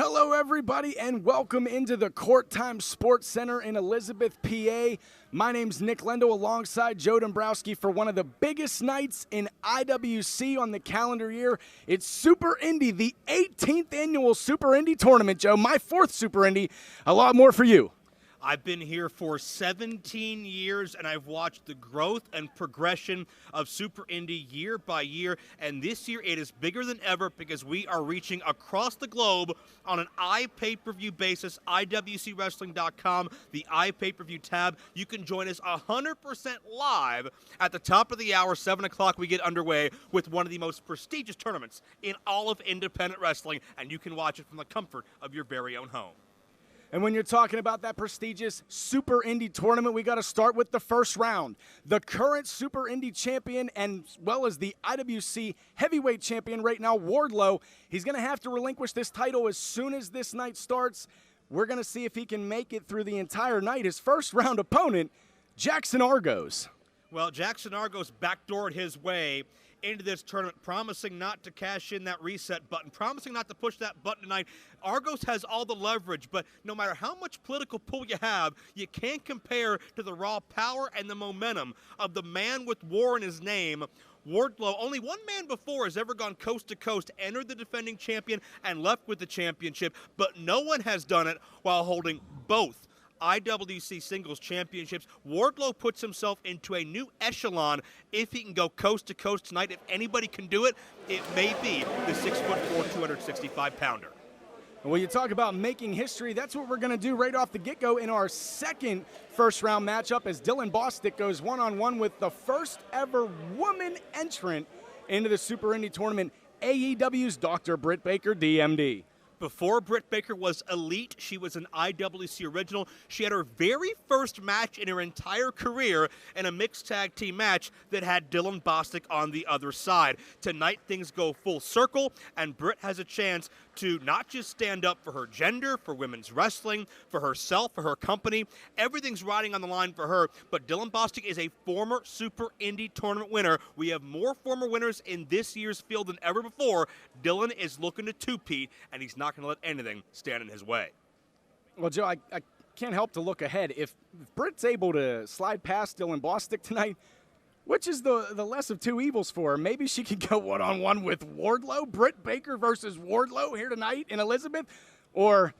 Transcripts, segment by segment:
Hello, everybody, and welcome into the Court Time Sports Center in Elizabeth, PA. My name's Nick Lendo alongside Joe Dombrowski for one of the biggest nights in IWC on the calendar year. It's Super Indy, the 18th annual Super Indy tournament, Joe. My fourth Super Indy. A lot more for you. I've been here for 17 years, and I've watched the growth and progression of Super Indy year by year, and this year it is bigger than ever because we are reaching across the globe on an iPay-per-view basis, IWCWrestling.com, the iPay-per-view tab. You can join us 100% live at the top of the hour, 7 o'clock we get underway with one of the most prestigious tournaments in all of independent wrestling, and you can watch it from the comfort of your very own home. And when you're talking about that prestigious Super Indy tournament, we got to start with the first round. The current Super Indy champion, and as well as the IWC heavyweight champion right now, Wardlow, he's going to have to relinquish this title as soon as this night starts. We're going to see if he can make it through the entire night. His first round opponent, Jackson Argos. Well, Jackson Argos backdoored his way into this tournament, promising not to cash in that reset button, promising not to push that button tonight. Argos has all the leverage, but no matter how much political pull you have, you can't compare to the raw power and the momentum of the man with war in his name, Wardlow. Only one man before has ever gone coast to coast, entered the defending champion, and left with the championship, but no one has done it while holding both IWC singles championships. Wardlow puts himself into a new echelon if he can go coast to coast tonight. If anybody can do it, it may be the 6'4", 265-pounder. When you talk about making history, that's what we're going to do right off the get-go in our second first-round matchup as Dylan Bostic goes one-on-one with the first ever woman entrant into the Super Indy tournament, AEW's Dr. Britt Baker, DMD. Before Britt Baker was elite, she was an IWC original. She had her very first match in her entire career in a mixed tag team match that had Dylan Bostic on the other side. Tonight, things go full circle, and Britt has a chance to not just stand up for her gender, for women's wrestling, for herself, for her company. Everything's riding on the line for her, but Dylan Bostic is a former Super Indy tournament winner. We have more former winners in this year's field than ever before. Dylan is looking to two-peat, and he's not going to let anything stand in his way. Well, Joe, I can't help to look ahead. If Britt's able to slide past Dylan Bostic tonight, which is the less of two evils for her? Maybe she could go one-on-one with Wardlow, Britt Baker versus Wardlow here tonight in Elizabeth, or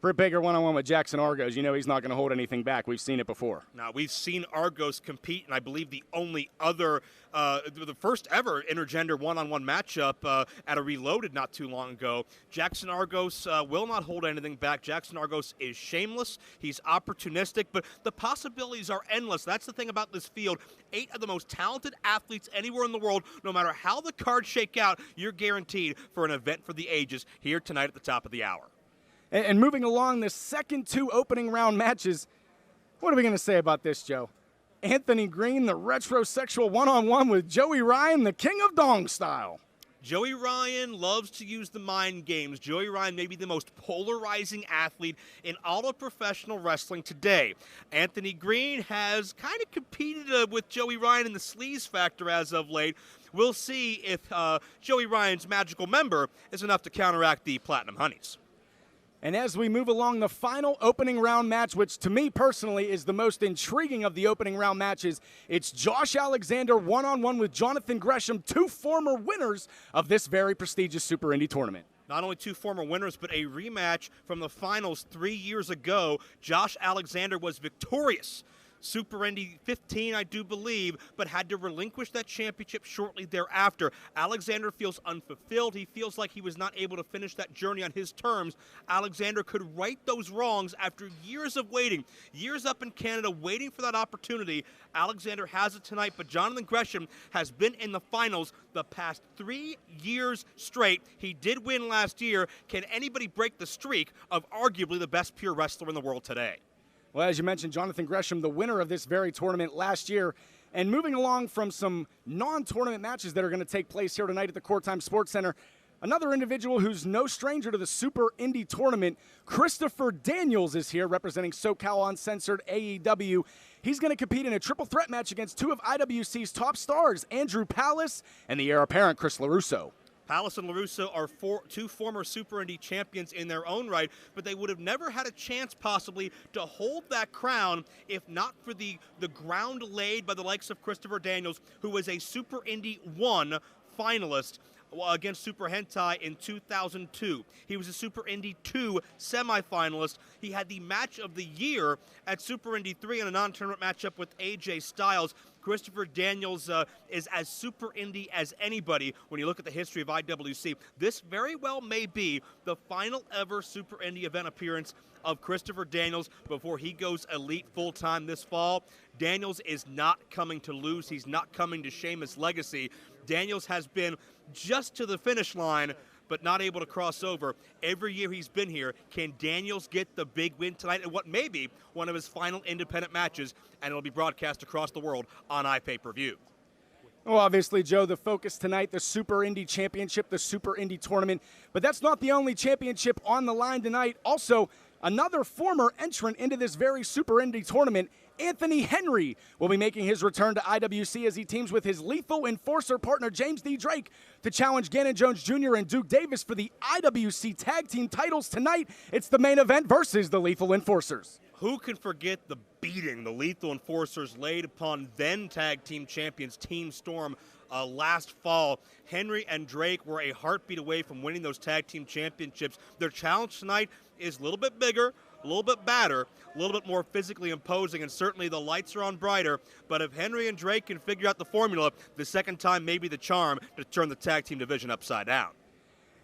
Britt Baker one-on-one with Jackson Argos. You know he's not going to hold anything back. We've seen it before. Now, we've seen Argos compete, and I believe the only other, the first ever intergender one-on-one matchup at a Reloaded not too long ago. Jackson Argos will not hold anything back. Jackson Argos is shameless. He's opportunistic, but the possibilities are endless. That's the thing about this field. 8 of the most talented athletes anywhere in the world. No matter how the cards shake out, you're guaranteed for an event for the ages here tonight at the top of the hour. And moving along, the second two opening round matches, what are we going to say about this, Joe? Anthony Green, the retrosexual one-on-one with Joey Ryan, the king of dong style. Joey Ryan loves to use the mind games. Joey Ryan may be the most polarizing athlete in all of professional wrestling today. Anthony Green has kind of competed with Joey Ryan in the sleaze factor as of late. We'll see if Joey Ryan's magical member is enough to counteract the Platinum Honeys. And as we move along, the final opening round match, which to me personally is the most intriguing of the opening round matches, it's Josh Alexander one-on-one with Jonathan Gresham, two former winners of this very prestigious Super Indy tournament. Not only two former winners, but a rematch from the finals 3 years ago. Josh Alexander was victorious. Super Indy 15, I do believe, but had to relinquish that championship shortly thereafter. Alexander feels unfulfilled. He feels like he was not able to finish that journey on his terms. Alexander could right those wrongs after years of waiting, years up in Canada waiting for that opportunity. Alexander has it tonight, but Jonathan Gresham has been in the finals the past 3 years straight. He did win last year. Can anybody break the streak of arguably the best pure wrestler in the world today? Well, as you mentioned, Jonathan Gresham, the winner of this very tournament last year. And moving along from some non-tournament matches that are going to take place here tonight at the Court Time Sports Center, another individual who's no stranger to the Super Indy tournament, Christopher Daniels, is here representing SoCal Uncensored AEW. He's going to compete in a triple threat match against two of IWC's top stars, Andrew Palace and the heir apparent Chris LaRusso. Palace and LaRusso are two former Super Indy champions in their own right, but they would have never had a chance possibly to hold that crown if not for the ground laid by the likes of Christopher Daniels, who was a Super Indy 1 finalist against Super Hentai in 2002. He was a Super Indy 2 semifinalist. He had the match of the year at Super Indy 3 in a non-tournament matchup with AJ Styles. Christopher Daniels is as Super Indy as anybody when you look at the history of IWC. This very well may be the final ever Super Indy event appearance of Christopher Daniels before he goes elite full-time this fall. Daniels is not coming to lose. He's not coming to shame his legacy. Daniels has been just to the finish line, but not able to cross over. Every year he's been here, can Daniels get the big win tonight in what may be one of his final independent matches, and it'll be broadcast across the world on iPay-per-view. Well, obviously, Joe, the focus tonight, the Super Indy Championship, the Super Indy Tournament. But that's not the only championship on the line tonight. Also, another former entrant into this very Super Indy Tournament, Anthony Henry, will be making his return to IWC as he teams with his Lethal Enforcer partner James D. Drake to challenge Gannon Jones Jr. and Duke Davis for the IWC Tag Team titles tonight. It's the main event versus the Lethal Enforcers. Who can forget the beating the Lethal Enforcers laid upon then Tag Team Champions Team Storm last fall? Henry and Drake were a heartbeat away from winning those Tag Team Championships. Their challenge tonight is a little bit bigger, a little bit badder, a little bit more physically imposing, and certainly the lights are on brighter. But if Henry and Drake can figure out the formula, the second time may be the charm to turn the Tag Team division upside down.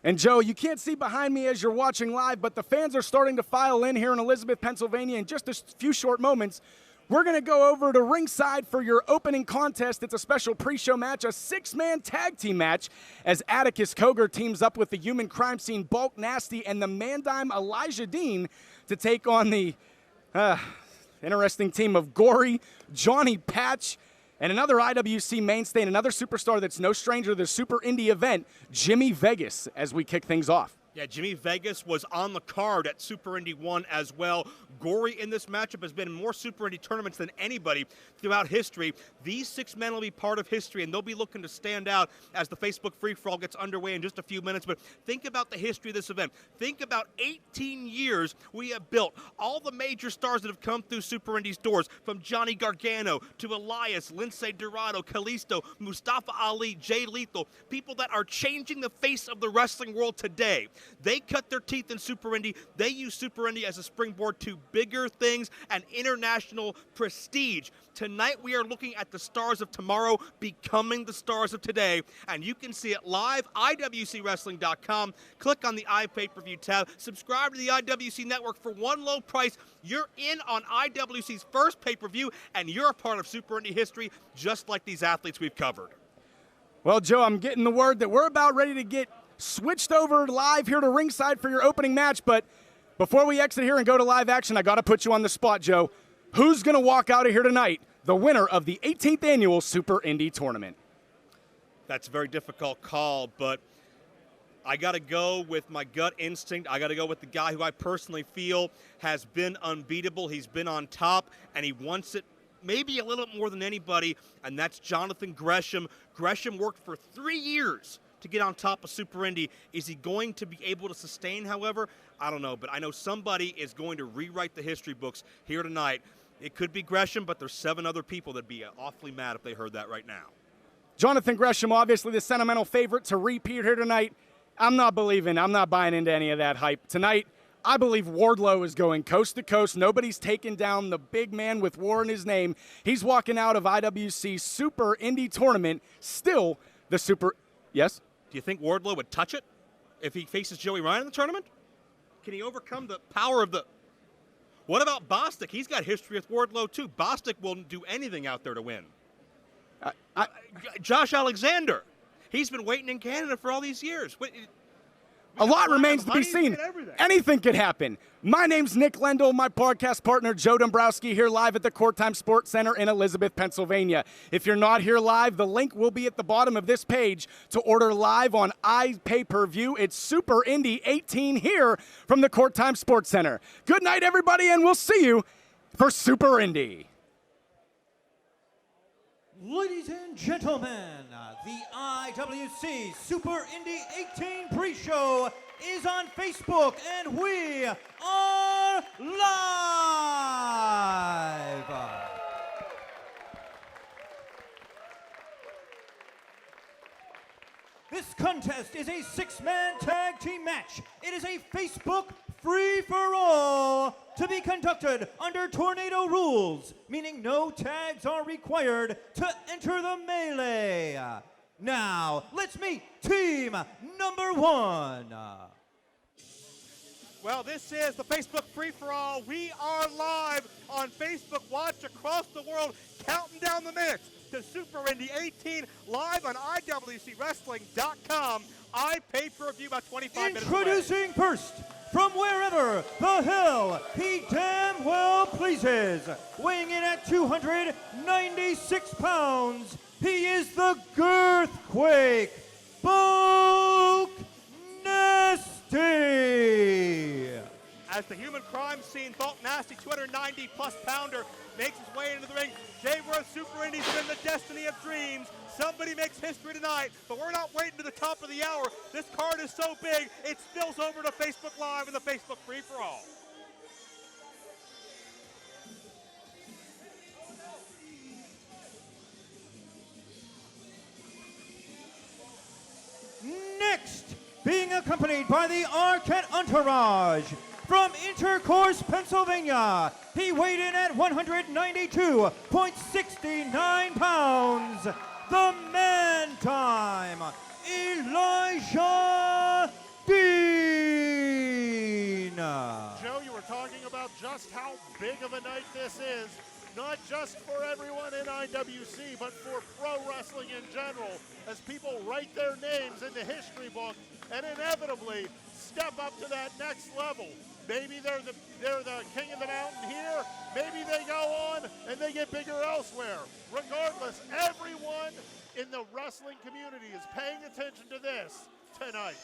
And, Joe, you can't see behind me as you're watching live, but the fans are starting to file in here in Elizabeth, Pennsylvania in just a few short moments. We're going to go over to ringside for your opening contest. It's a special pre-show match, a six-man tag team match, as Atticus Cogar teams up with the Human Crime Scene Bulk Nasty and the Mandime Elijah Dean to take on the interesting team of Gory, Johnny Patch, and another IWC mainstay and another superstar that's no stranger to the Super Indy event, Jimmy Vegas, as we kick things off. Yeah, Jimmy Vegas was on the card at Super Indy 1 as well. Gory in this matchup has been in more Super Indy tournaments than anybody throughout history. These six men will be part of history, and they'll be looking to stand out as the Facebook free-for-all gets underway in just a few minutes. But think about the history of this event. Think about 18 years we have built. All the major stars that have come through Super Indy's doors, from Johnny Gargano to Elias, Lince Dorado, Kalisto, Mustafa Ali, Jay Lethal, people that are changing the face of the wrestling world today. They cut their teeth in Super Indy. They use Super Indy as a springboard to bigger things and international prestige. Tonight we are looking at the stars of tomorrow becoming the stars of today, and you can see it live, IWCWrestling.com. Click on the iPay-per-view tab. Subscribe to the IWC Network for one low price. You're in on IWC's first pay-per-view, and you're a part of Super Indy history, just like these athletes we've covered. Well, Joe, I'm getting the word that we're about ready to get switched over live here to ringside for your opening match, but before we exit here and go to live action, I got to put you on the spot, Joe. Who's going to walk out of here tonight the winner of the 18th annual Super Indy Tournament? That's a very difficult call, but I got to go with my gut instinct. I got to go with the guy who I personally feel has been unbeatable. He's been on top, and he wants it maybe a little bit more than anybody, and that's Jonathan Gresham. Gresham worked for 3 years to get on top of Super Indy. Is he going to be able to sustain, however? I don't know, but I know somebody is going to rewrite the history books here tonight. It could be Gresham, but there's 7 other people that'd be awfully mad if they heard that right now. Jonathan Gresham, obviously the sentimental favorite to repeat here tonight. I'm not buying into any of that hype. Tonight, I believe Wardlow is going coast to coast. Nobody's taken down the big man with war in his name. He's walking out of IWC Super Indy Tournament, still the Super... Yes? Do you think Wardlow would touch it if he faces Joey Ryan in the tournament? Can he overcome the power of the... What about Bostic? He's got history with Wardlow, too. Bostic will do anything out there to win. Josh Alexander. He's been waiting in Canada for all these years. A lot remains to be seen. Anything could happen. My name's Nick Lendl, my podcast partner Joe Dombrowski, here live at the Court Time Sports Center in Elizabeth, Pennsylvania. If you're not here live, the link will be at the bottom of this page to order live on iPay-per-view. It's Super Indy 18 here from the Court Time Sports Center. Good night, everybody, and we'll see you for Super Indy. Ladies and gentlemen, the IWC Super Indy 18 pre-show is on Facebook, and we are live! This contest is a six-man tag team match. It is a Facebook free-for-all to be conducted under tornado rules, meaning no tags are required to enter the melee. Now, let's meet team number one. Well, this is the Facebook free-for-all. We are live on Facebook Watch across the world, counting down the minutes to Super Indy 18, live on IWCWrestling.com. I pay-per-view about 25 minutes away. Introducing first, from wherever the hell he damn well pleases, weighing in at 296 pounds, he is the Girthquake, Bulk Nasty. As the human crime scene, Bulk Nasty, 290-plus pounder, makes his way into the ring. Jay Worth, Super Indy's been the destiny of dreams. Somebody makes history tonight, but we're not waiting to the top of the hour. This card is so big, it spills over to Facebook Live and the Facebook free-for-all. Next, being accompanied by the Arquette Entourage, from Intercourse, Pennsylvania, he weighed in at 192.69 pounds. The Man Time, Elijah Dean. Joe, you were talking about just how big of a night this is, not just for everyone in IWC, but for pro wrestling in general, as people write their names in the history book and inevitably step up to that next level. Maybe they're the king of the mountain here. Maybe they go on and they get bigger elsewhere. Regardless, everyone in the wrestling community is paying attention to this tonight.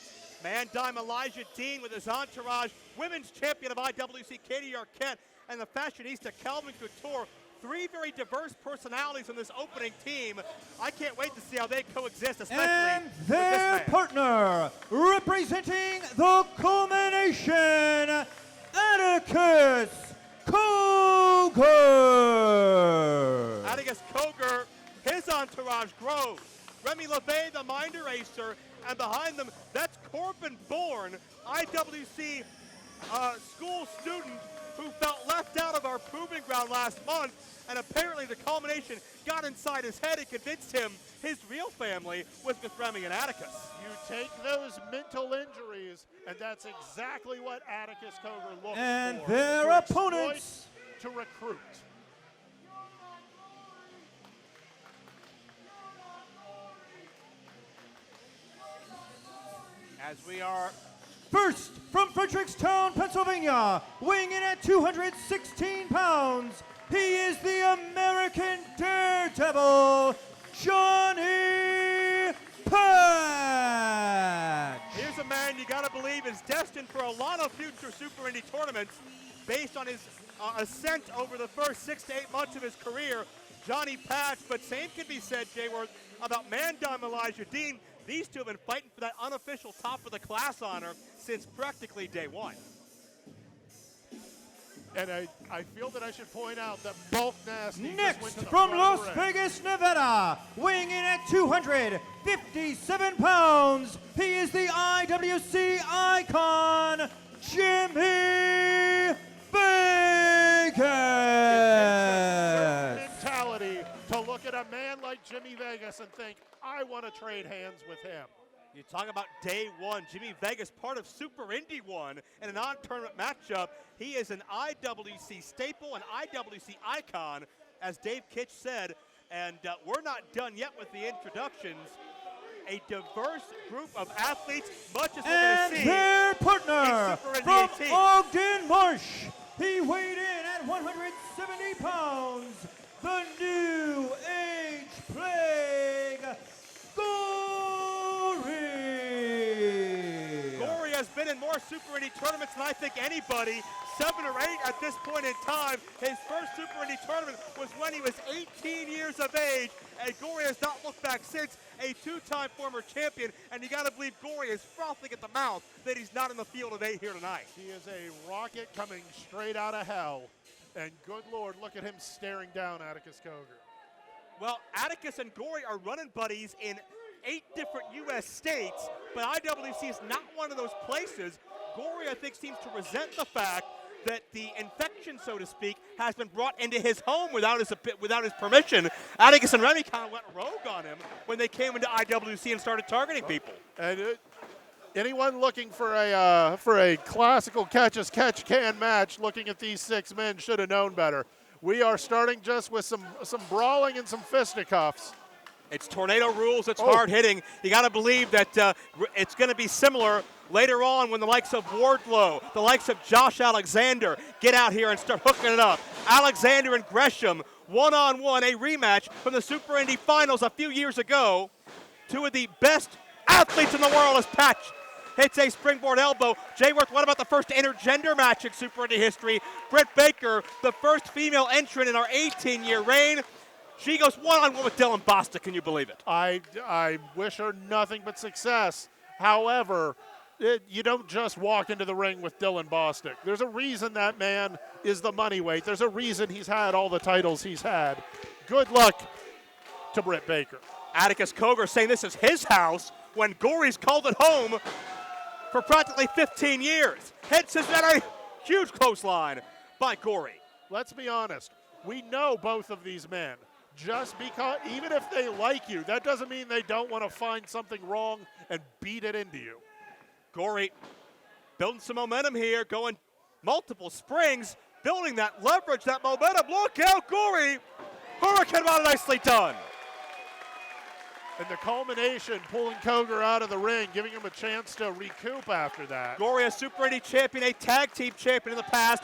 Man Dime Elijah Dean with his entourage, women's champion of IWC Katie Arquette, and the fashionista Calvin Couture. Three very diverse personalities on this opening team. I can't wait to see how they coexist, especially And with their this man. partner, representing the culmination, Atticus Coger. Atticus Coger, his entourage grows. Remy LeVay, the Minder Racer, and behind them, that's Corbin Bourne, IWC school student who felt left out of our proving ground last month, and apparently the culmination got inside his head and convinced him his real family was with Remy and Atticus. You take those mental injuries, and that's exactly what Atticus Coger looks And for. their to exploit, opponents. to recruit. As we are First, from Frederickstown, Pennsylvania, weighing in at 216 pounds, he is the American Daredevil, Johnny Patch. Here's a man you gotta believe is destined for a lot of future Super Indy tournaments based on his ascent over the first 6 to 8 months of his career, Johnny Patch. But same can be said, Jay Worth, about Man Dime Elijah Dean. These two have been fighting for that unofficial top of the class honor since practically day one. And I feel that I should point out that Bulk Nasty just went Next, to the from front of Las the ring. Vegas, Nevada, weighing in at 257 pounds, he is the IWC icon, Jimmy Vegas. Mentality to look at a man like Jimmy Vegas and think, I want to trade hands with him. You talk about day one, Jimmy Vegas, part of Super Indy 1 in a non-tournament matchup. He is an IWC staple, an IWC icon, as Dave Kitch said, and we're not done yet with the introductions. A diverse group of athletes, much as we're going And to see. their partner, in Super Indy from 18. Ogden Marsh, he weighed in at 170 pounds, the New Age Plague, Gory. Gory has been been in more Super Indy tournaments than I think anybody, 7 or 8 at this point in time. His first Super Indy tournament was when he was 18 years of age, and Gory has not looked back since, a 2-time former champion, and you gotta believe Gory is frothing at the mouth that he's not in the field of 8 here tonight. He is a rocket coming straight out of hell, and good Lord, look at him staring down Atticus Cogar. Well, Atticus and Gory are running buddies in 8 different U.S. states, but IWC is not one of those places. Gory, I think, seems to resent the fact that the infection, so to speak, has been brought into his home without his permission. Atticus and Remy kind of went rogue on him when they came into IWC and started targeting people. And anyone looking for a classical catch-as-catch-can match, looking at these 6 men, should have known better. We are starting just with some brawling and some fisticuffs. It's tornado rules. It's hard hitting. You got to believe that it's going to be similar later on when the likes of Wardlow, the likes of Josh Alexander get out here and start hooking it up. Alexander and Gresham, one-on-one, a rematch from the Super Indy Finals a few years ago. 2 of the best athletes in the world as Patch hits a springboard elbow. Jay Worth, what about the first intergender match in Super Indy history? Britt Baker, the first female entrant in our 18-year reign. She goes one-on-one with Dylan Bostic. Can you believe it? I wish her nothing but success. However, you don't just walk into the ring with Dylan Bostic. There's a reason that man is the money weight. There's a reason he's had all the titles he's had. Good luck to Britt Baker. Atticus Cogar saying this is his house when Gory's called it home for practically 15 years. Hits his net a huge clothesline by Gory. Let's be honest. We know both of these men. Just because, even if they like you, that doesn't mean they don't want to find something wrong and beat it into you. Gory building some momentum here, going multiple springs, building that leverage, that momentum. Look out, Gory! Hurricane Rana nicely done. And the culmination, pulling Cogar out of the ring, giving him a chance to recoup after that. Gory, a Super Indy champion, a tag team champion in the past.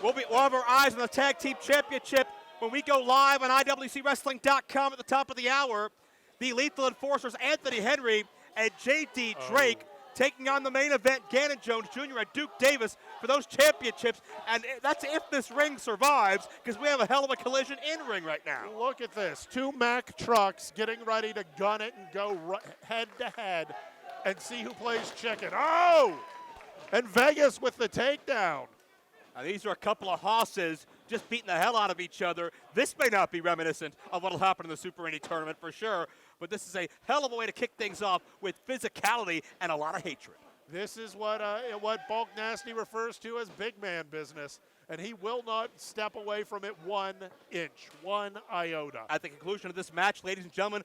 We'll have our eyes on the tag team championship when we go live on IWCWrestling.com at the top of the hour. The Lethal Enforcers, Anthony Henry and J.D. Drake, taking on the main event, Gannon Jones Jr. and Duke Davis for those championships. And that's if this ring survives, because we have a hell of a collision in ring right now. Look at this. 2 Mack trucks getting ready to gun it and go head to head and see who plays chicken. Oh! And Vegas with the takedown. Now, these are a couple of hosses just beating the hell out of each other. This may not be reminiscent of what will happen in the Super Indy tournament for sure, but this is a hell of a way to kick things off with physicality and a lot of hatred. This is what Bulk Nasty refers to as big man business, and he will not step away from it 1 inch, 1 iota. At the conclusion of this match, ladies and gentlemen,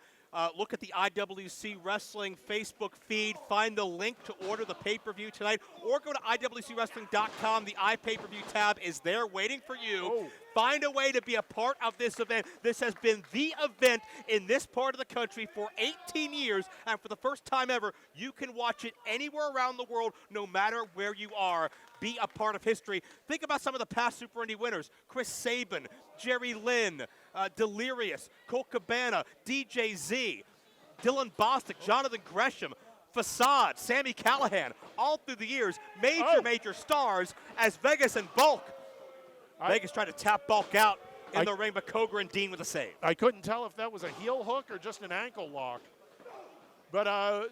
look at the IWC Wrestling Facebook feed. Find the link to order the pay-per-view tonight, or go to IWCWrestling.com. The iPay-per-view tab is there waiting for you. Oh. Find a way to be a part of this event. This has been the event in this part of the country for 18 years, and for the first time ever, you can watch it anywhere around the world, no matter where you are. Be a part of history. Think about some of the past Super Indy winners. Chris Sabin, Jerry Lynn, Delirious, Colt Cabana, DJ Z, Dylan Bostic, Jonathan Gresham, Facade, Sammy Callahan, all through the years, major stars as Vegas and Bulk. Vegas tried to tap Bulk out in the ring, but Cogar and Dean with a save. I couldn't tell if that was a heel hook or just an ankle lock. But a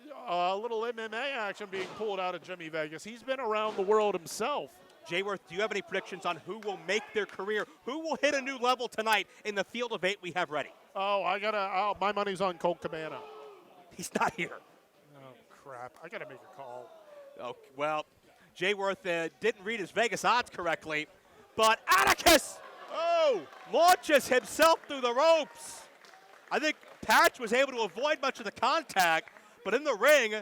little MMA action being pulled out of Jimmy Vegas. He's been around the world himself. Jay Worth, do you have any predictions on who will make their career? Who will hit a new level tonight in the field of 8 we have ready? My money's on Colt Cabana. He's not here. Oh, crap. I got to make a call. Oh, well, Jay Worth didn't read his Vegas odds correctly, but Atticus launches himself through the ropes. I think Patch was able to avoid much of the contact, but in the ring,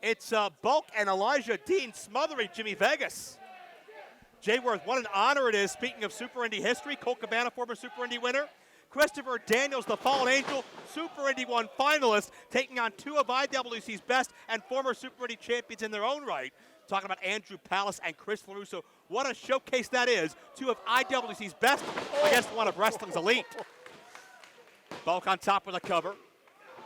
it's Bulk and Elijah Dean smothering Jimmy Vegas. Jay Worth, what an honor it is. Speaking of Super Indy history, Colt Cabana, former Super Indy winner. Christopher Daniels, the Fallen Angel, Super Indy 1 finalist, taking on 2 of IWC's best and former Super Indy champions in their own right. Talking about Andrew Palace and Chris LaRusso. What a showcase that is. 2 of IWC's best against one of wrestling's elite. Bulk on top of the cover.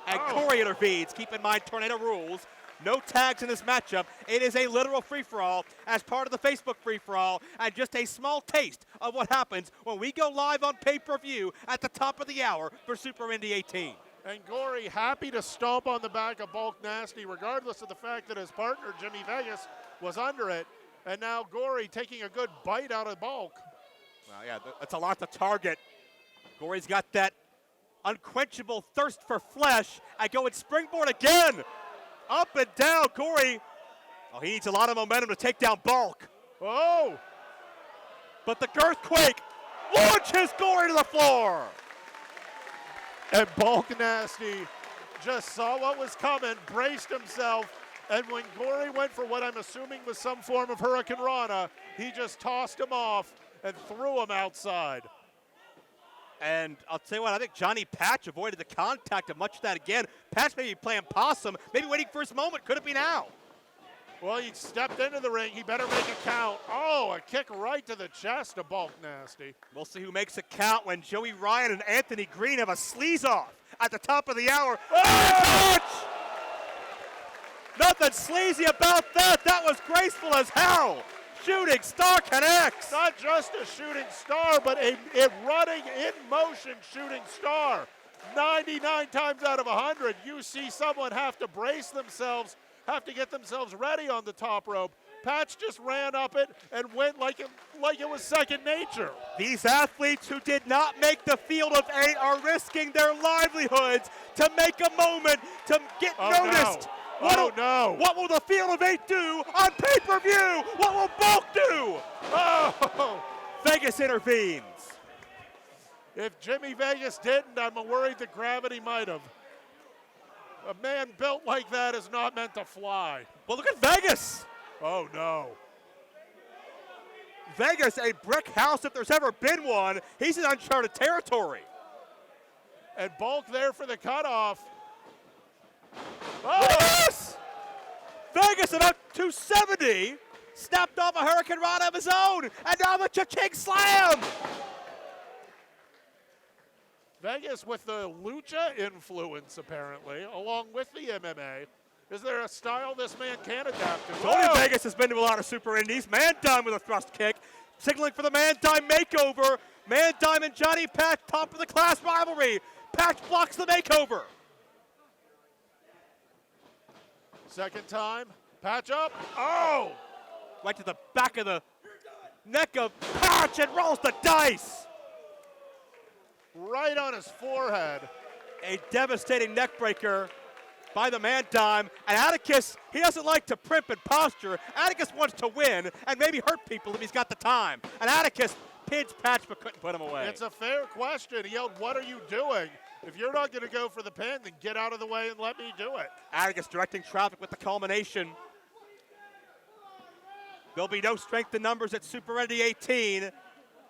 And Corey intervenes. Keep in mind, tornado rules. No tags in this matchup. It is a literal free-for-all as part of the Facebook free-for-all, and just a small taste of what happens when we go live on pay-per-view at the top of the hour for Super Indy 18. And Gory happy to stomp on the back of Bulk Nasty, regardless of the fact that his partner, Jimmy Vegas, was under it. And now Gory taking a good bite out of Bulk. Well, yeah, that's a lot to target. Gory's got that unquenchable thirst for flesh. I go and springboard again. Up and down, Gory. Oh, he needs a lot of momentum to take down Bulk. Oh! But the Girthquake launches Gory to the floor. And Bulk Nasty just saw what was coming, braced himself, and when Gory went for what I'm assuming was some form of Hurricane Rana, he just tossed him off and threw him outside. And I'll tell you what, I think Johnny Patch avoided the contact of much of that again. Patch may be playing possum, maybe waiting for his moment. Could it be now? Well, he stepped into the ring. He better make a count. Oh, a kick right to the chest of Bulk Nasty. We'll see who makes a count when Joey Ryan and Anthony Green have a sleaze off at the top of the hour. Oh! Nothing sleazy about that. That was graceful as hell. Shooting star connects. Not just a shooting star, but a running in motion shooting star. 99 times out of 100, you see someone have to brace themselves, have to get themselves ready on the top rope. Patch just ran up it and went like it was second nature. These athletes who did not make the field of 8 are risking their livelihoods to make a moment, to get noticed. No. What will the field of 8 do on pay-per-view? What will Bulk do? Oh! Vegas intervenes. If Jimmy Vegas didn't, I'm worried that gravity might have. A man built like that is not meant to fly. Well, look at Vegas. Oh, no. Vegas, a brick house if there's ever been one. He's in uncharted territory. And Bulk there for the cutoff. Oh! Yes! Vegas about 270. Snapped off a Hurricane Rana of his own. And now the Cha-Ching Slam. Vegas with the lucha influence, apparently, along with the MMA. Is there a style this man can adapt to? Tony Vegas has been to a lot of Super Indies. Man Dime with a thrust kick. Signaling for the Man Dime makeover. Man Dime and Johnny Patch, top of the class rivalry. Patch blocks the makeover. Second time. Patch up. Oh! Right to the back of the neck of Patch and rolls the dice. Right on his forehead. A devastating neck breaker by the Man Dime. And Atticus, he doesn't like to primp and posture. Atticus wants to win and maybe hurt people if he's got the time. And Atticus pins Patch but couldn't put him away. It's a fair question. He yelled, "What are you doing? If you're not going to go for the pin, then get out of the way and let me do it." Atticus directing traffic with the culmination. There'll be no strength in numbers at Super Indy 18.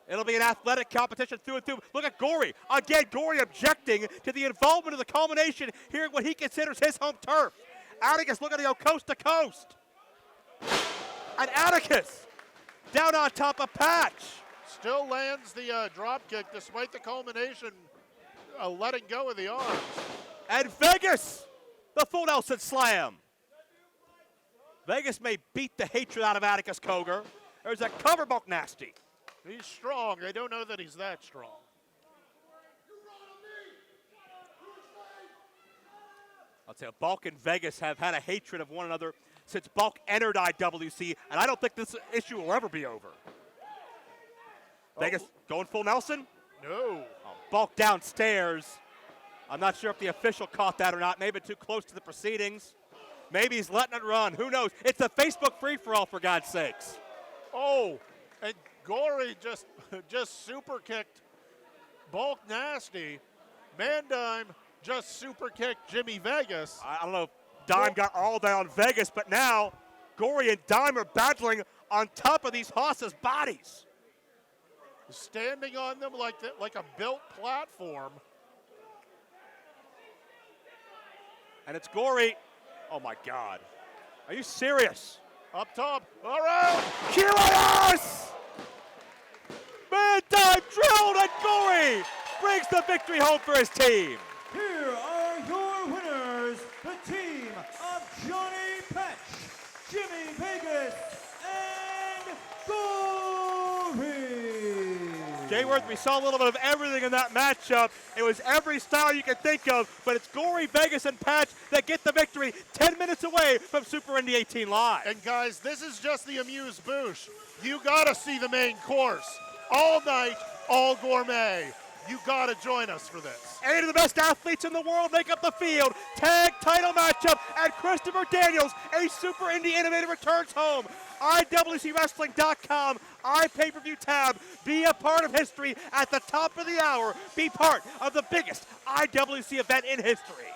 It'll be an athletic competition through and through. Look at Gory. Again, Gory objecting to the involvement of the culmination here in what he considers his home turf. Atticus looking to go coast to coast. And Atticus down on top of Patch. Still lands the drop kick despite the culmination letting go of the arms. And Vegas, the full Nelson Slam. Vegas may beat the hatred out of Atticus Cogar. There's a cover Bulk Nasty. He's strong. I don't know that he's that strong. I'll tell you, Bulk and Vegas have had a hatred of one another since Bulk entered IWC, and I don't think this issue will ever be over. Vegas going full Nelson? No. Oh, Bulk downstairs. I'm not sure if the official caught that or not. Maybe too close to the proceedings. Maybe he's letting it run. Who knows? It's a Facebook free-for-all, for God's sakes. Oh, and Gory just super kicked Bulk Nasty. Man Dime just super kicked Jimmy Vegas. I don't know if Dime got all down Vegas, but now Gory and Dime are battling on top of these horses' bodies. Standing on them like a built platform. And it's Gory. Oh, my God. Are you serious? Up top. All right. Kirios! Man Dime drilled, and Gory brings the victory home for his team. Here are your winners, the team of Johnny Jimmy Vegas, and Gory. Jay Worth, we saw a little bit of everything in that matchup. It was every style you could think of, but it's Gory, Vegas, and Patch that get the victory 10 minutes away from Super Indy 18 Live. And guys, this is just the amuse-bouche. You gotta see the main course. All night, all gourmet. You gotta join us for this. 8 of the best athletes in the world make up the field. Tag title matchup, and Christopher Daniels, a Super Indy innovator, returns home. IWCWrestling.com, iPay-per-view tab. Be a part of history at the top of the hour. Be part of the biggest IWC event in history.